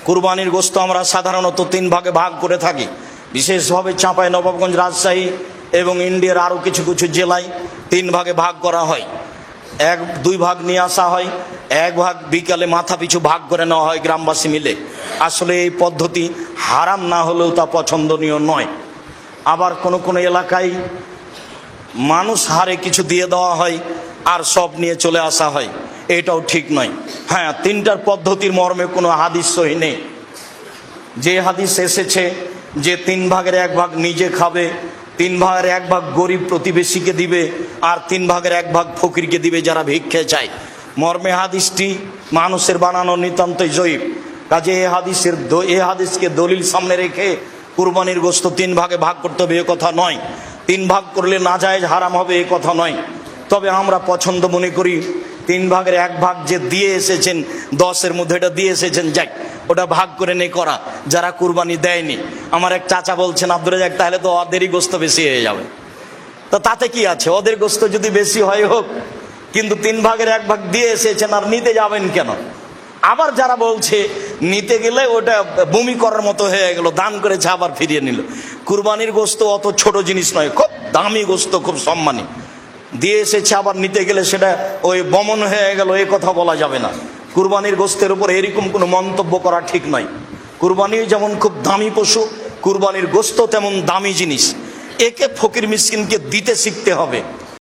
কুরবানির গোশত আমরা সাধারণত 3 ভাগে ভাগ করে থাকি। বিশেষভাবে চাঁপাইনবাবগঞ্জ, রাজশাহী এবং ইন্ডিয়ার আরও কিছু কিছু জেলায় 3 ভাগে ভাগ করা হয়। 2 ভাগ নিয়ে আসা হয়, 1 ভাগ বিকালে মাথা পিছু ভাগ করে নেওয়া হয় গ্রামবাসী মিলে। আসলে এই পদ্ধতি হারাম না হলেও তা পছন্দনীয় নয়। আবার কোনো কোনো এলাকায় মানুষ হারে কিছু দিয়ে দেওয়া হয় আর সব নিয়ে চলে আসা হয়, এটাও ঠিক নয়। হ্যাঁ, 3টার পদ্ধতির মর্মে কোনো হাদিস সহি নেই। যে হাদিস এসেছে যে 3 ভাগের 1 ভাগ নিজে খাবে, 3 ভাগের 1 ভাগ গরিব প্রতিবেশীকে দিবে, আর 3 ভাগের 1 ভাগ ফকিরকে দিবে যারা ভিক্ষে চায়, মর্মে হাদিসটি মানুষের বানানো নিতান্তই জয়ীফ। কাজে এই হাদিসকে দলিল সামনে রেখে কুরবানির গোশত 3 ভাগে ভাগ করতে হবে এ কথা নয়। 3 ভাগ করলে নাজায়েজ হারাম হবে এ কথা নয়। তবে আমরা পছন্দ মনে করি 3 ভাগের 1 ভাগ যে দিয়ে এসেছেন, 10-এর মধ্যে এটা দিয়ে এসেছেন, যাক ওটা ভাগ করে নে করা, যারা কুরবানি দেয়নি। আমার এক চাচা বলছেন, আব্দুর রাজ্জাক তাহলে তো ওদেরই গোশত বেশি হয়ে যাবে। তো তাতে কি আছে, ওদের গোশত যদি বেশি হয় হোক, কিন্তু 3 ভাগের 1 ভাগ দিয়ে এসেছেন আর নিতে যাবেন কেন? আবার যারা বলছে নিতে গেলে ওটা বমি করার মতো হয়ে গেল, দান করেছে আবার ফিরিয়ে নিল। কুরবানির গোশত অত ছোট জিনিস নয়, খুব দামি গোশত, খুব সম্মানী। দিয়ে এসেছে আবার নিতে গেলে সেটা ওই বমন হয়ে গেল, এ কথা বলা যাবে না। কুরবানির গোশতের উপর এরকম কোনো মন্তব্য করা ঠিক নয়। কুরবানি যেমন খুব দামি পশু, কুরবানির গোশত তেমন দামি জিনিস। একে ফকির মিসকিনকে দিতে শিখতে হবে।